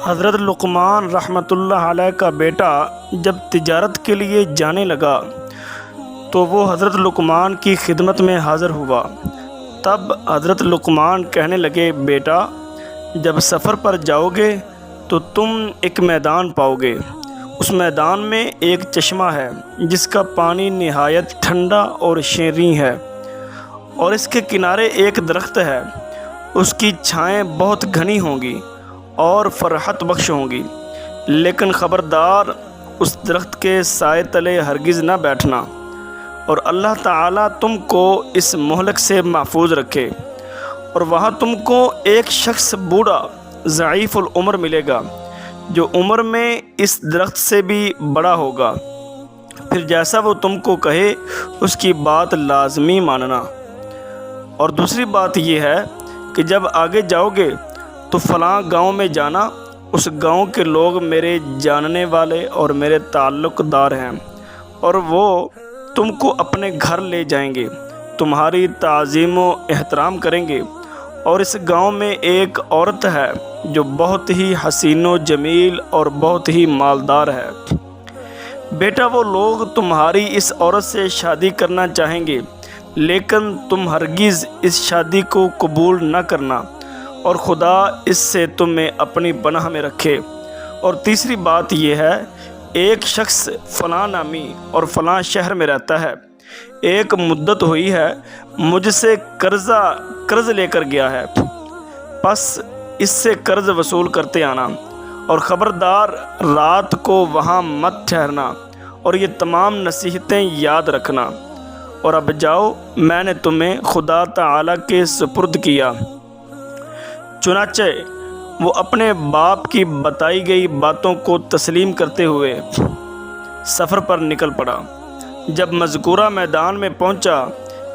حضرت لقمان رحمۃ اللہ علیہ کا بیٹا جب تجارت کے لیے جانے لگا تو وہ حضرت لقمان کی خدمت میں حاضر ہوا۔ تب حضرت لقمان کہنے لگے، بیٹا جب سفر پر جاؤ گے تو تم ایک میدان پاؤ گے۔ اس میدان میں ایک چشمہ ہے جس کا پانی نہایت ٹھنڈا اور شیریں ہے، اور اس کے کنارے ایک درخت ہے، اس کی چھائیں بہت گھنی ہوں گی اور فرحت بخش ہوں گی، لیکن خبردار اس درخت کے سائے تلے ہرگز نہ بیٹھنا، اور اللہ تعالیٰ تم کو اس مہلک سے محفوظ رکھے۔ اور وہاں تم کو ایک شخص بوڑھا ضعیف العمر ملے گا جو عمر میں اس درخت سے بھی بڑا ہوگا، پھر جیسا وہ تم کو کہے اس کی بات لازمی ماننا۔ اور دوسری بات یہ ہے کہ جب آگے جاؤ گے تو فلاں گاؤں میں جانا، اس گاؤں کے لوگ میرے جاننے والے اور میرے تعلق دار ہیں، اور وہ تم کو اپنے گھر لے جائیں گے، تمہاری تعظیم و احترام کریں گے۔ اور اس گاؤں میں ایک عورت ہے جو بہت ہی حسین و جمیل اور بہت ہی مالدار ہے۔ بیٹا وہ لوگ تمہاری اس عورت سے شادی کرنا چاہیں گے، لیکن تم ہرگز اس شادی کو قبول نہ کرنا، اور خدا اس سے تمہیں اپنی پناہ میں رکھے۔ اور تیسری بات یہ ہے، ایک شخص فلاں نامی اور فلاں شہر میں رہتا ہے، ایک مدت ہوئی ہے مجھ سے قرض لے کر گیا ہے، پس اس سے قرض وصول کرتے آنا، اور خبردار رات کو وہاں مت ٹھہرنا، اور یہ تمام نصیحتیں یاد رکھنا۔ اور اب جاؤ، میں نے تمہیں خدا تعالیٰ کے سپرد کیا۔ چنانچہ وہ اپنے باپ کی بتائی گئی باتوں کو تسلیم کرتے ہوئے سفر پر نکل پڑا۔ جب مذکورہ میدان میں پہنچا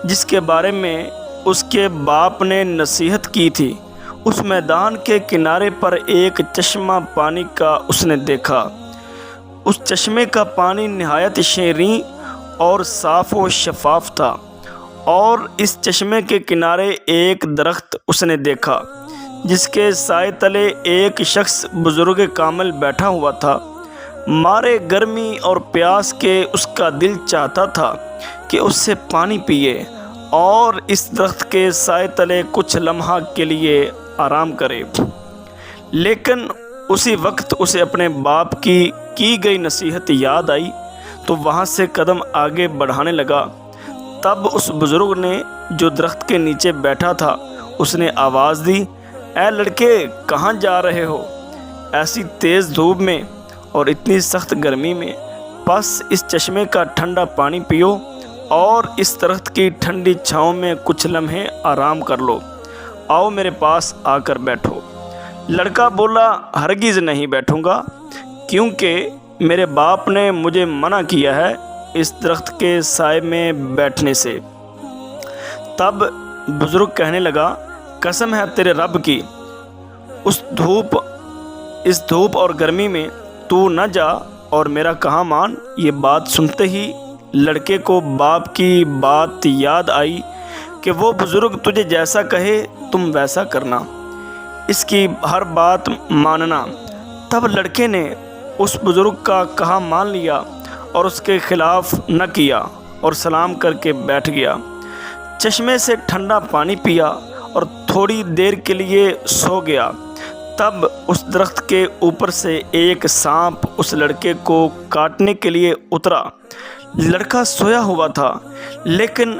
جس کے بارے میں اس کے باپ نے نصیحت کی تھی، اس میدان کے کنارے پر ایک چشمہ پانی کا اس نے دیکھا۔ اس چشمے کا پانی نہایت شیریں اور صاف و شفاف تھا، اور اس چشمے کے کنارے ایک درخت اس نے دیکھا جس کے سائے تلے ایک شخص بزرگ کامل بیٹھا ہوا تھا۔ مارے گرمی اور پیاس کے اس کا دل چاہتا تھا کہ اس سے پانی پیے اور اس درخت کے سائے تلے کچھ لمحہ کے لیے آرام کرے، لیکن اسی وقت اسے اپنے باپ کی گئی نصیحت یاد آئی تو وہاں سے قدم آگے بڑھانے لگا۔ تب اس بزرگ نے جو درخت کے نیچے بیٹھا تھا، اس نے آواز دی، اے لڑکے کہاں جا رہے ہو؟ ایسی تیز دھوپ میں اور اتنی سخت گرمی میں؟ پس اس چشمے کا ٹھنڈا پانی پیو اور اس درخت کی ٹھنڈی چھاؤں میں کچھ لمحے آرام کر لو۔ آؤ میرے پاس آ کر بیٹھو۔ لڑکا بولا، ہرگز نہیں بیٹھوں گا، کیونکہ میرے باپ نے مجھے منع کیا ہے اس درخت کے سائے میں بیٹھنے سے۔ تب بزرگ کہنے لگا، قسم ہے تیرے رب کی، اس دھوپ اور گرمی میں تو نہ جا اور میرا کہا مان۔ یہ بات سنتے ہی لڑکے کو باپ کی بات یاد آئی کہ وہ بزرگ تجھے جیسا کہے تم ویسا کرنا، اس کی ہر بات ماننا۔ تب لڑکے نے اس بزرگ کا کہا مان لیا اور اس کے خلاف نہ کیا، اور سلام کر کے بیٹھ گیا، چشمے سے ٹھنڈا پانی پیا اور تھوڑی دیر کے لیے سو گیا۔ تب اس درخت کے اوپر سے ایک سانپ اس لڑکے کو کاٹنے کے لیے اترا۔ لڑکا سویا ہوا تھا لیکن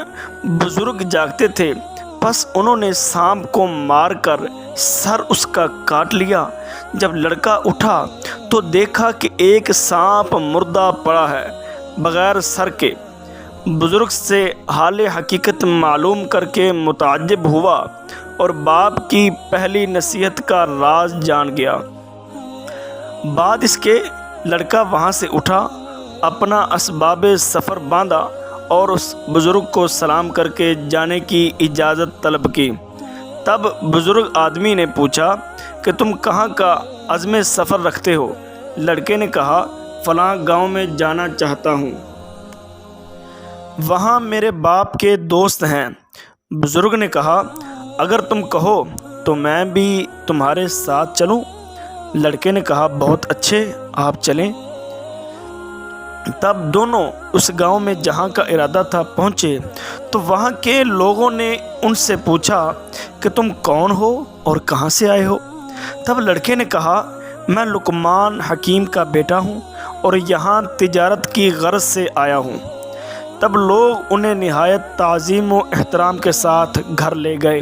بزرگ جاگتے تھے، پس انہوں نے سانپ کو مار کر سر اس کا کاٹ لیا۔ جب لڑکا اٹھا تو دیکھا کہ ایک سانپ مردہ پڑا ہے بغیر سر کے۔ بزرگ سے حال حقیقت معلوم کر کے متعجب ہوا اور باپ کی پہلی نصیحت کا راز جان گیا۔ بعد اس کے لڑکا وہاں سے اٹھا، اپنا اسباب سفر باندھا اور اس بزرگ کو سلام کر کے جانے کی اجازت طلب کی۔ تب بزرگ آدمی نے پوچھا کہ تم کہاں کا عزم سفر رکھتے ہو؟ لڑکے نے کہا، فلاں گاؤں میں جانا چاہتا ہوں، وہاں میرے باپ کے دوست ہیں۔ بزرگ نے کہا، اگر تم کہو تو میں بھی تمہارے ساتھ چلوں؟ لڑکے نے کہا بہت اچھے، آپ چلیں۔ تب دونوں اس گاؤں میں جہاں کا ارادہ تھا پہنچے تو وہاں کے لوگوں نے ان سے پوچھا کہ تم کون ہو اور کہاں سے آئے ہو؟ تب لڑکے نے کہا میں لقمان حکیم کا بیٹا ہوں اور یہاں تجارت کی غرض سے آیا ہوں۔ تب لوگ انہیں نہایت تعظیم و احترام کے ساتھ گھر لے گئے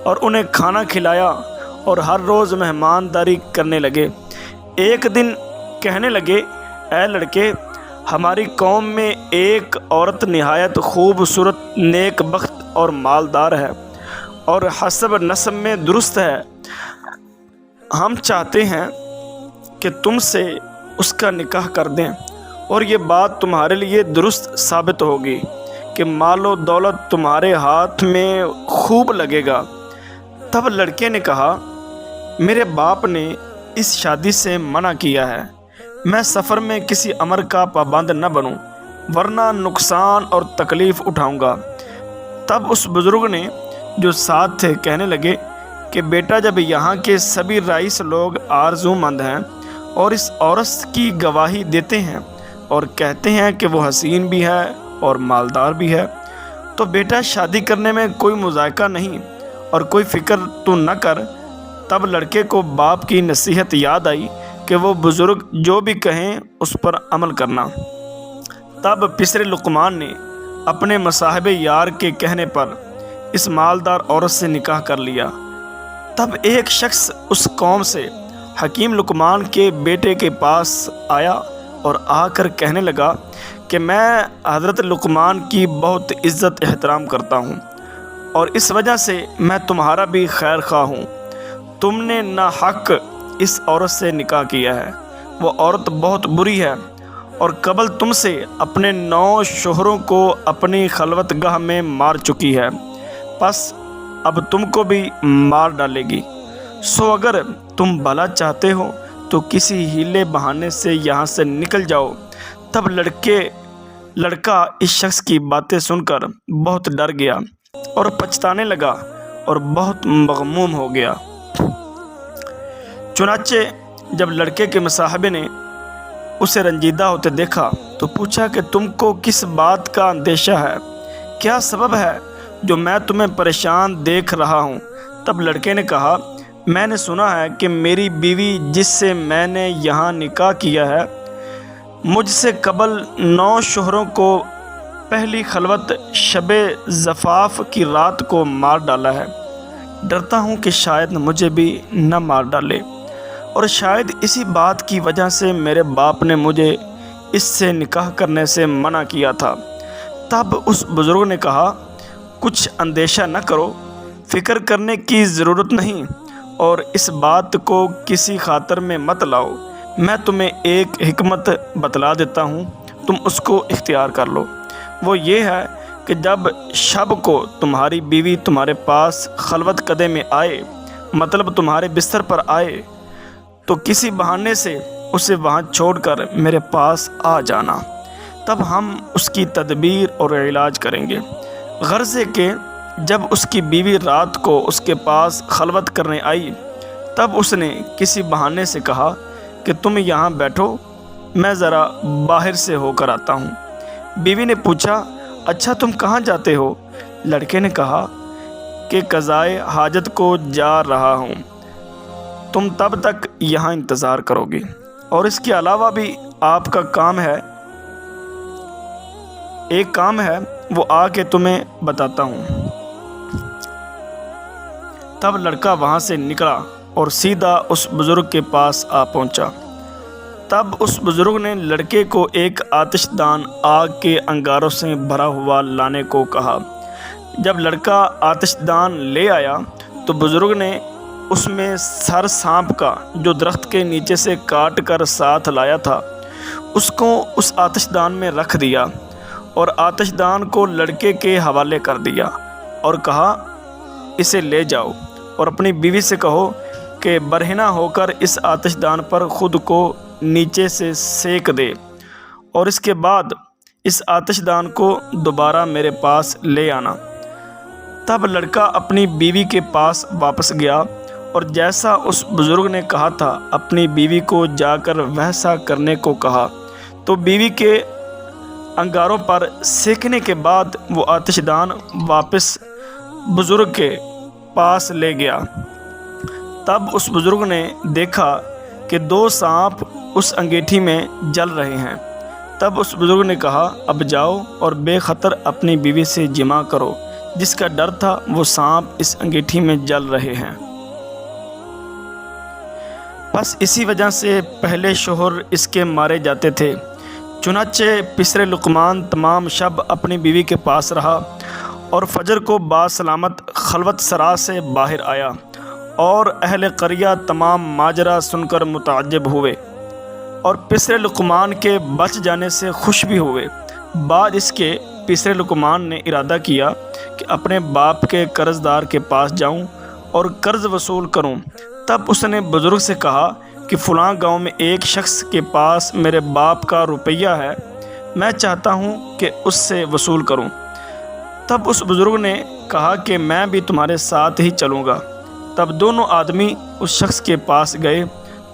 اور انہیں کھانا کھلایا اور ہر روز مہمانداری کرنے لگے۔ ایک دن کہنے لگے اے لڑکے، ہماری قوم میں ایک عورت نہایت خوبصورت، نیک بخت اور مالدار ہے اور حسب نسب میں درست ہے۔ ہم چاہتے ہیں کہ تم سے اس کا نکاح کر دیں، اور یہ بات تمہارے لیے درست ثابت ہوگی کہ مال و دولت تمہارے ہاتھ میں خوب لگے گا۔ تب لڑکے نے کہا میرے باپ نے اس شادی سے منع کیا ہے، میں سفر میں کسی امر کا پابند نہ بنوں ورنہ نقصان اور تکلیف اٹھاؤں گا۔ تب اس بزرگ نے جو ساتھ تھے کہنے لگے کہ بیٹا، جب یہاں کے سبھی رئیس لوگ آرزو مند ہیں اور اس عورت کی گواہی دیتے ہیں اور کہتے ہیں کہ وہ حسین بھی ہے اور مالدار بھی ہے، تو بیٹا شادی کرنے میں کوئی مذائقہ نہیں اور کوئی فکر تو نہ کر۔ تب لڑکے کو باپ کی نصیحت یاد آئی کہ وہ بزرگ جو بھی کہیں اس پر عمل کرنا۔ تب پسر لقمان نے اپنے مصاحب یار کے کہنے پر اس مالدار عورت سے نکاح کر لیا۔ تب ایک شخص اس قوم سے حکیم لقمان کے بیٹے کے پاس آیا اور آ کر کہنے لگا کہ میں حضرت لقمان کی بہت عزت احترام کرتا ہوں اور اس وجہ سے میں تمہارا بھی خیر خواہ ہوں۔ تم نے ناحق اس عورت سے نکاح کیا ہے، وہ عورت بہت بری ہے اور قبل تم سے اپنے 9 شوہروں کو اپنی خلوت گاہ میں مار چکی ہے، پس اب تم کو بھی مار ڈالے گی۔ سو اگر تم بھلا چاہتے ہو تو کسی ہیلے بہانے سے یہاں سے نکل جاؤ۔ تب لڑکا اس شخص کی باتیں سن کر بہت ڈر گیا اور پچھتانے لگا اور بہت مغموم ہو گیا۔ چنانچہ جب لڑکے کے مصاحبے نے اسے رنجیدہ ہوتے دیکھا تو پوچھا کہ تم کو کس بات کا اندیشہ ہے؟ کیا سبب ہے جو میں تمہیں پریشان دیکھ رہا ہوں؟ تب لڑکے نے کہا میں نے سنا ہے کہ میری بیوی جس سے میں نے یہاں نکاح کیا ہے، مجھ سے قبل 9 شوہروں کو پہلی خلوت شب زفاف کی رات کو مار ڈالا ہے۔ ڈرتا ہوں کہ شاید مجھے بھی نہ مار ڈالے، اور شاید اسی بات کی وجہ سے میرے باپ نے مجھے اس سے نکاح کرنے سے منع کیا تھا۔ تب اس بزرگ نے کہا کچھ اندیشہ نہ کرو، فکر کرنے کی ضرورت نہیں اور اس بات کو کسی خاطر میں مت لاؤ۔ میں تمہیں ایک حکمت بتلا دیتا ہوں، تم اس کو اختیار کر لو۔ وہ یہ ہے کہ جب شب کو تمہاری بیوی تمہارے پاس خلوت قدے میں آئے، مطلب تمہارے بستر پر آئے، تو کسی بہانے سے اسے وہاں چھوڑ کر میرے پاس آ جانا، تب ہم اس کی تدبیر اور علاج کریں گے۔ غرض ہے کہ جب اس کی بیوی رات کو اس کے پاس خلوت کرنے آئی، تب اس نے کسی بہانے سے کہا کہ تم یہاں بیٹھو، میں ذرا باہر سے ہو کر آتا ہوں۔ بیوی نے پوچھا اچھا تم کہاں جاتے ہو؟ لڑکے نے کہا کہ قضائے حاجت کو جا رہا ہوں، تم تب تک یہاں انتظار کرو گی، اور اس کے علاوہ بھی آپ کا ایک کام ہے، وہ آ کے تمہیں بتاتا ہوں۔ تب لڑکا وہاں سے نکلا اور سیدھا اس بزرگ کے پاس آ پہنچا۔ تب اس بزرگ نے لڑکے کو ایک آتش دان آگ کے انگاروں سے بھرا ہوا لانے کو کہا۔ جب لڑکا آتش دان لے آیا تو بزرگ نے اس میں سر سانپ کا جو درخت کے نیچے سے کاٹ کر ساتھ لایا تھا اس کو اس آتش دان میں رکھ دیا اور آتش دان کو لڑکے کے حوالے کر دیا اور کہا اسے لے جاؤ اور اپنی بیوی سے کہو کہ برہنہ ہو کر اس آتش دان پر خود کو نیچے سے سینک دے، اور اس کے بعد اس آتش دان کو دوبارہ میرے پاس لے آنا۔ تب لڑکا اپنی بیوی کے پاس واپس گیا اور جیسا اس بزرگ نے کہا تھا اپنی بیوی کو جا کر ویسا کرنے کو کہا، تو بیوی کے انگاروں پر سینکنے کے بعد وہ آتش دان واپس بزرگ کے پاس لے گیا۔ تب اس بزرگ نے دیکھا کہ 2 سانپ اس انگیٹھی میں جل رہے ہیں۔ تب اس بزرگ نے کہا، اب جاؤ اور بے خطر اپنی بیوی سے جمع کرو، جس کا ڈر تھا وہ سانپ اس انگیٹھی میں جل رہے ہیں۔ بس اسی وجہ سے پہلے شوہر اس کے مارے جاتے تھے۔ چنانچہ پسر لقمان تمام شب اپنی بیوی کے پاس رہا اور فجر کو باسلامت خلوت سرا سے باہر آیا، اور اہل قریہ تمام ماجرا سن کر متعجب ہوئے اور پسر لقمان کے بچ جانے سے خوش بھی ہوئے۔ بعد اس کے پسر لقمان نے ارادہ کیا کہ اپنے باپ کے قرض دار کے پاس جاؤں اور قرض وصول کروں۔ تب اس نے بزرگ سے کہا کہ فلاں گاؤں میں ایک شخص کے پاس میرے باپ کا روپیہ ہے، میں چاہتا ہوں کہ اس سے وصول کروں۔ تب اس بزرگ نے کہا کہ میں بھی تمہارے ساتھ ہی چلوں گا۔ تب دونوں آدمی اس شخص کے پاس گئے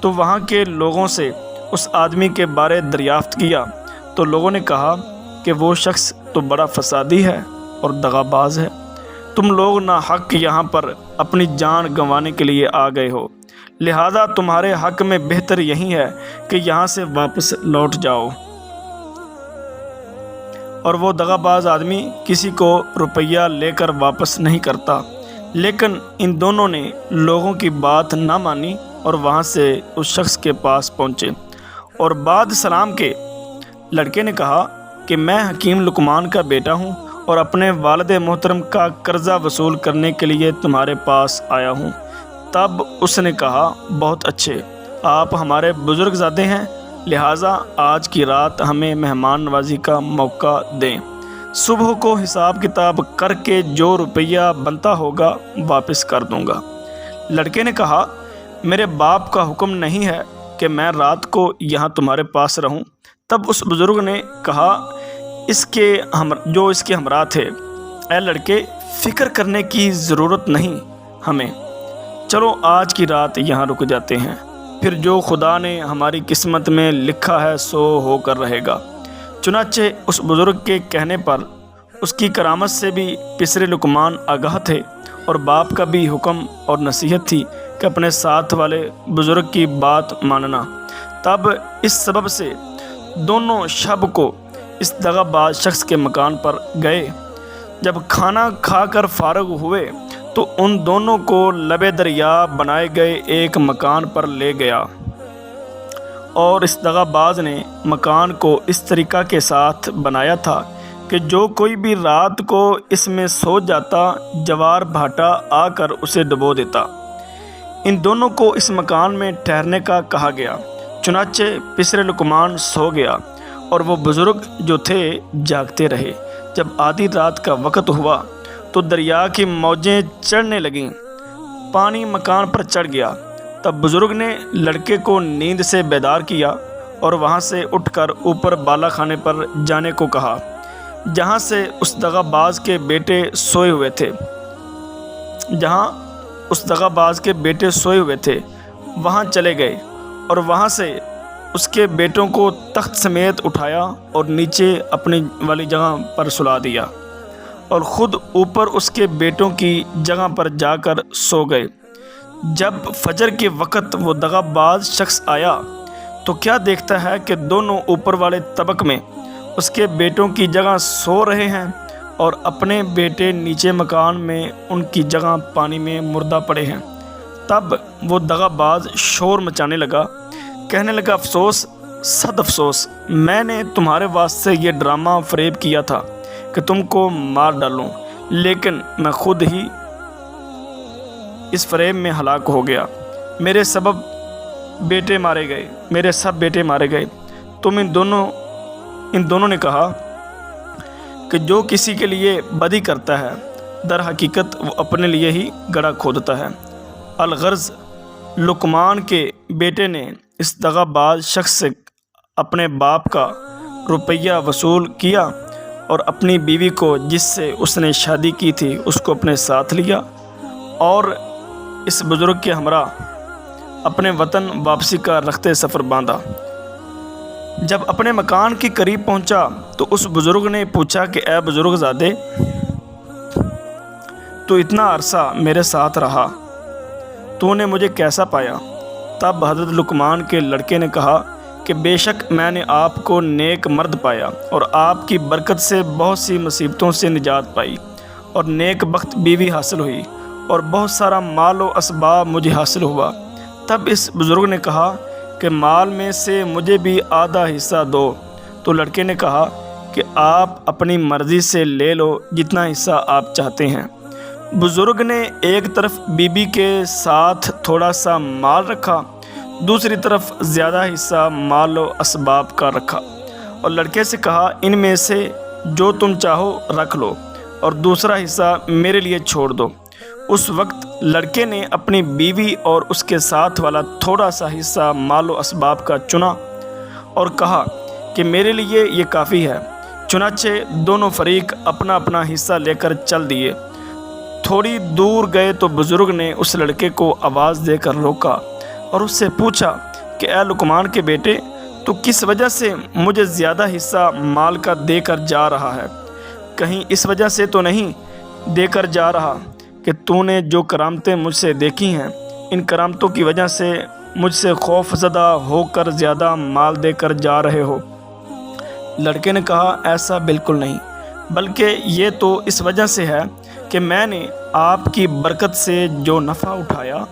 تو وہاں کے لوگوں سے اس آدمی کے بارے دریافت کیا، تو لوگوں نے کہا کہ وہ شخص تو بڑا فسادی ہے اور دغاباز ہے، تم لوگ ناحق یہاں پر اپنی جان گنوانے کے لیے آ گئے ہو، لہذا تمہارے حق میں بہتر یہی ہے کہ یہاں سے واپس لوٹ جاؤ۔ اور وہ دغاباز آدمی کسی کو روپیہ لے کر واپس نہیں کرتا، لیکن ان دونوں نے لوگوں کی بات نہ مانی اور وہاں سے اس شخص کے پاس پہنچے، اور بعد سلام کے لڑکے نے کہا کہ میں حکیم لقمان کا بیٹا ہوں اور اپنے والد محترم کا قرضہ وصول کرنے کے لیے تمہارے پاس آیا ہوں۔ تب اس نے کہا، بہت اچھے، آپ ہمارے بزرگ زادے ہیں، لہٰذا آج کی رات ہمیں مہمان نوازی کا موقع دیں، صبح کو حساب کتاب کر کے جو روپیہ بنتا ہوگا واپس کر دوں گا۔ لڑکے نے کہا، میرے باپ کا حکم نہیں ہے کہ میں رات کو یہاں تمہارے پاس رہوں۔ تب اس بزرگ نے کہا جو اس کے ہمراہ تھے، اے لڑکے، فکر کرنے کی ضرورت نہیں ہمیں، چلو آج کی رات یہاں رک جاتے ہیں، پھر جو خدا نے ہماری قسمت میں لکھا ہے سو ہو کر رہے گا۔ چنانچہ اس بزرگ کے کہنے پر اس کی کرامت سے بھی پسر لقمان آگاہ تھے، اور باپ کا بھی حکم اور نصیحت تھی کہ اپنے ساتھ والے بزرگ کی بات ماننا۔ تب اس سبب سے دونوں شب کو اس دغاباز شخص کے مکان پر گئے۔ جب کھانا کھا کر فارغ ہوئے تو ان دونوں کو لبے دریا بنائے گئے ایک مکان پر لے گیا، اور اس دغاباز نے مکان کو اس طریقہ کے ساتھ بنایا تھا کہ جو کوئی بھی رات کو اس میں سو جاتا جوار بھاٹا آ کر اسے ڈبو دیتا۔ ان دونوں کو اس مکان میں ٹھہرنے کا کہا گیا۔ چنانچہ پسر لقمان سو گیا اور وہ بزرگ جو تھے جاگتے رہے۔ جب آدھی رات کا وقت ہوا تو دریا کی موجیں چڑھنے لگیں، پانی مکان پر چڑھ گیا۔ تب بزرگ نے لڑکے کو نیند سے بیدار کیا اور وہاں سے اٹھ کر اوپر بالا خانے پر جانے کو کہا، جہاں سے اس دغاباز کے بیٹے سوئے ہوئے تھے وہاں چلے گئے، اور وہاں سے اس کے بیٹوں کو تخت سمیت اٹھایا اور نیچے اپنی والی جگہ پر سلا دیا، اور خود اوپر اس کے بیٹوں کی جگہ پر جا کر سو گئے۔ جب فجر کے وقت وہ دغاباز شخص آیا تو کیا دیکھتا ہے کہ دونوں اوپر والے طبق میں اس کے بیٹوں کی جگہ سو رہے ہیں، اور اپنے بیٹے نیچے مکان میں ان کی جگہ پانی میں مردہ پڑے ہیں۔ تب وہ دغاباز شور مچانے لگا، کہنے لگا، افسوس، صد افسوس، میں نے تمہارے واسطے یہ ڈرامہ فریب کیا تھا کہ تم کو مار ڈالوں، لیکن میں خود ہی اس فریب میں ہلاک ہو گیا۔ میرے سب بیٹے مارے گئے۔ تم ان دونوں نے کہا کہ جو کسی کے لیے بدی کرتا ہے در حقیقت وہ اپنے لیے ہی گڑھا کھودتا ہے۔ الغرض لقمان کے بیٹے نے اس دغاباز شخص سے اپنے باپ کا روپیہ وصول کیا اور اپنی بیوی کو جس سے اس نے شادی کی تھی اس کو اپنے ساتھ لیا اور اس بزرگ کے ہمراہ اپنے وطن واپسی کا رخت سفر باندھا۔ جب اپنے مکان کے قریب پہنچا تو اس بزرگ نے پوچھا کہ اے بزرگ زادے، تو اتنا عرصہ میرے ساتھ رہا، تو نے مجھے کیسا پایا؟ تب حضرت لقمان کے لڑکے نے کہا کہ بے شک میں نے آپ کو نیک مرد پایا اور آپ کی برکت سے بہت سی مصیبتوں سے نجات پائی اور نیک بخت بیوی حاصل ہوئی اور بہت سارا مال و اسباب مجھے حاصل ہوا۔ تب اس بزرگ نے کہا کہ مال میں سے مجھے بھی آدھا حصہ دو۔ تو لڑکے نے کہا کہ آپ اپنی مرضی سے لے لو جتنا حصہ آپ چاہتے ہیں۔ بزرگ نے ایک طرف بیوی کے ساتھ تھوڑا سا مال رکھا، دوسری طرف زیادہ حصہ مال و اسباب کا رکھا اور لڑکے سے کہا ان میں سے جو تم چاہو رکھ لو اور دوسرا حصہ میرے لیے چھوڑ دو۔ اس وقت لڑکے نے اپنی بیوی اور اس کے ساتھ والا تھوڑا سا حصہ مال و اسباب کا چنا اور کہا کہ میرے لیے یہ کافی ہے۔ چنانچہ دونوں فریق اپنا اپنا حصہ لے کر چل دیے۔ تھوڑی دور گئے تو بزرگ نے اس لڑکے کو آواز دے کر روکا اور اس سے پوچھا کہ اے لقمان کے بیٹے، تو کس وجہ سے مجھے زیادہ حصہ مال کا دے کر جا رہا ہے؟ کہیں اس وجہ سے تو نہیں دے کر جا رہا کہ تو نے جو کرامتیں مجھ سے دیکھی ہیں، ان کرامتوں کی وجہ سے مجھ سے خوف زدہ ہو کر زیادہ مال دے کر جا رہے ہو؟ لڑکے نے کہا ایسا بالکل نہیں، بلکہ یہ تو اس وجہ سے ہے کہ میں نے آپ کی برکت سے جو نفع اٹھایا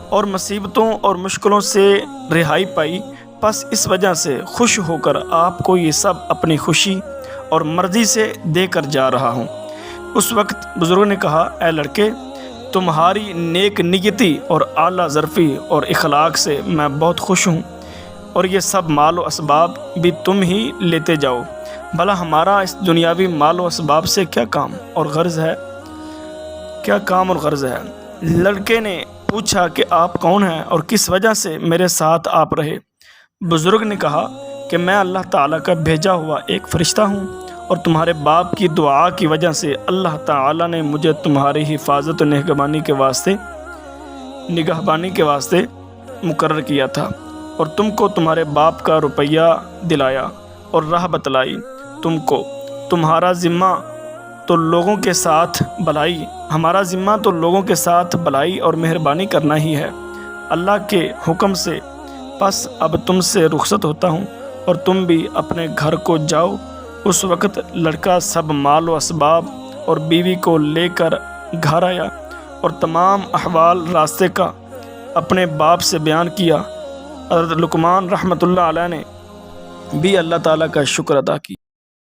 اور مصیبتوں اور مشکلوں سے رہائی پائی، بس اس وجہ سے خوش ہو کر آپ کو یہ سب اپنی خوشی اور مرضی سے دے کر جا رہا ہوں۔ اس وقت بزرگ نے کہا اے لڑکے، تمہاری نیک نیتی اور اعلیٰ ظرفی اور اخلاق سے میں بہت خوش ہوں، اور یہ سب مال و اسباب بھی تم ہی لیتے جاؤ، بھلا ہمارا اس دنیاوی مال و اسباب سے کیا کام اور غرض ہے؟ لڑکے نے پوچھا کہ آپ کون ہیں اور کس وجہ سے میرے ساتھ آپ رہے؟ بزرگ نے کہا کہ میں اللہ تعالیٰ کا بھیجا ہوا ایک فرشتہ ہوں، اور تمہارے باپ کی دعا کی وجہ سے اللہ تعالیٰ نے مجھے تمہاری حفاظت و نگہبانی کے واسطے مقرر کیا تھا، اور تم کو تمہارے باپ کا روپیہ دلایا اور راہ بتلائی۔ ہمارا ذمہ تو لوگوں کے ساتھ بھلائی اور مہربانی کرنا ہی ہے۔ اللہ کے حکم سے پس اب تم سے رخصت ہوتا ہوں اور تم بھی اپنے گھر کو جاؤ۔ اس وقت لڑکا سب مال و اسباب اور بیوی کو لے کر گھر آیا اور تمام احوال راستے کا اپنے باپ سے بیان کیا۔ حضرت لقمان رحمۃ اللہ علیہ نے بھی اللہ تعالیٰ کا شکر ادا کیا۔